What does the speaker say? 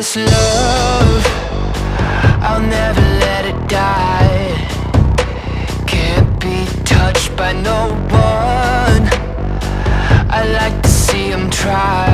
this love, I'll never let it die. Can't be touched by no one, I like to see 'em try.